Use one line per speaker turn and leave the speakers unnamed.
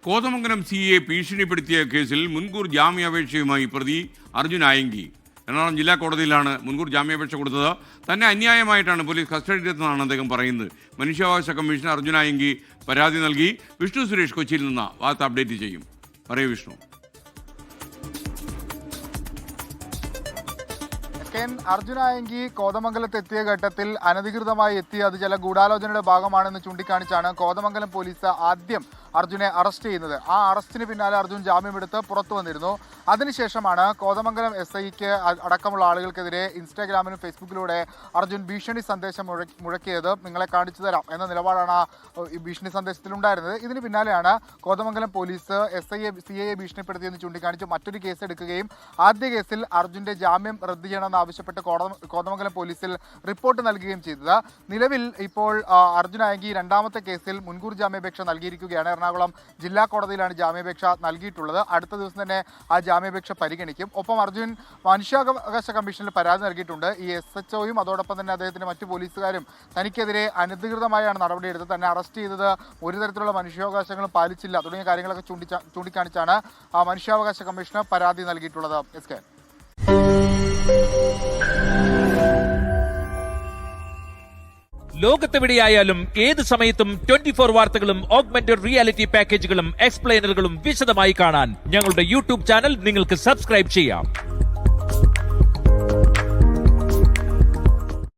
കോതമംഗലം സിയെ ഭീഷണിപ്പെടുത്തിയ കേസിൽ മുൻകൂർ ജാമ്യാപേക്ഷയുമായി പ്രതി അർജുൻ ആയങ്കി എറണാകുളം ജില്ലാ കോടതിയിലാണ് മുൻകൂർ ജാമ്യാപേക്ഷ കൊടുത്തത്. തന്നെ അന്യായമായിട്ടാണ് പോലീസ് കസ്റ്റഡിയിലെത്തുന്നതാണ് അദ്ദേഹം പറയുന്നത്. മനുഷ്യാവകാശ കമ്മീഷന് അർജുൻ ആയങ്കി പരാതി നൽകി. വിഷ്ണു സുരേഷ് കൊച്ചിയിൽ നിന്ന് വാർത്ത അപ്ഡേറ്റ് ചെയ്യും. പറയൂ വിഷ്ണു.
അർജുൻ ആയങ്കി കോതമംഗലത്ത് എത്തിയ ഘട്ടത്തിൽ അനധികൃതമായി എത്തി അത് ചില ഗൂഢാലോചനയുടെ ഭാഗമാണെന്ന് ചൂണ്ടിക്കാണിച്ചാണ് കോതമംഗലം പോലീസ് ആദ്യം അർജുനെ അറസ്റ്റ് ചെയ്യുന്നത്. ആ അറസ്റ്റിന് പിന്നാലെ അർജുൻ ജാമ്യമെടുത്ത് പുറത്തു വന്നിരുന്നു. അതിനുശേഷമാണ് കോതമംഗലം SIക്ക് അടക്കമുള്ള ആളുകൾക്കെതിരെ ഇൻസ്റ്റാഗ്രാമിലും ഫേസ്ബുക്കിലൂടെ അർജുൻ ഭീഷണി സന്ദേശം മുഴക്കിയത്. നിങ്ങളെ കാണിച്ചു തരാം എന്ന നിലപാടാണ് ഈ ഭീഷണി സന്ദേശത്തിലുണ്ടായിരുന്നത്. ഇതിന് പിന്നാലെയാണ് കോതമംഗലം പോലീസ് CIയെ ഭീഷണിപ്പെടുത്തിയെന്ന് ചൂണ്ടിക്കാണിച്ച് മറ്റൊരു കേസ് എടുക്കുകയും ആദ്യ കേസിൽ അർജുന്റെ ജാമ്യം റദ്ദ് ചെയ്യണമെന്ന് ആവശ്യപ്പെട്ട് കോതമംഗലം പോലീസിൽ റിപ്പോർട്ട് നൽകുകയും ചെയ്തത്. നിലവിൽ ഇപ്പോൾ അർജുൻ ആയങ്കി രണ്ടാമത്തെ കേസിൽ മുൻകൂർ ജാമ്യാപേക്ഷ നൽകിയിരിക്കുകയാണ്. എറണാകുളം ജില്ലാ കോടതിയിലാണ് ജാമ്യാപേക്ഷ നൽകിയിട്ടുള്ളത്. അടുത്ത ദിവസം തന്നെ ആ ജാമ്യാപേക്ഷ പരിഗണിക്കും. ഒപ്പം അർജുൻ മനുഷ്യാവകാശ കമ്മീഷനിൽ പരാതി നൽകിയിട്ടുണ്ട്. ഈ SHOയും അതോടൊപ്പം തന്നെ അദ്ദേഹത്തിന്റെ മറ്റു പോലീസുകാരും തനിക്കെതിരെ അനധികൃതമായാണ് നടപടിയെടുത്തത്, തന്നെ അറസ്റ്റ് ചെയ്തത് ഒരു തരത്തിലുള്ള മനുഷ്യാവകാശങ്ങളും പാലിച്ചില്ല തുടങ്ങിയ കാര്യങ്ങളൊക്കെ ചൂണ്ടിക്കാണിച്ചാണ് മനുഷ്യാവകാശ കമ്മീഷന് പരാതി നൽകിയിട്ടുള്ളത്. SK
ലോകത്തെവിടെയായാലും ഏത് സമയത്തും 24 വാർത്തകളും ഓഗ്മെന്റഡ് റിയാലിറ്റി പാക്കേജുകളും എക്സ്പ്ലെയിനറുകളും വിശദമായി കാണാൻ ഞങ്ങളുടെ YouTube ചാനൽ നിങ്ങൾക്ക് സബ്സ്ക്രൈബ് ചെയ്യാം.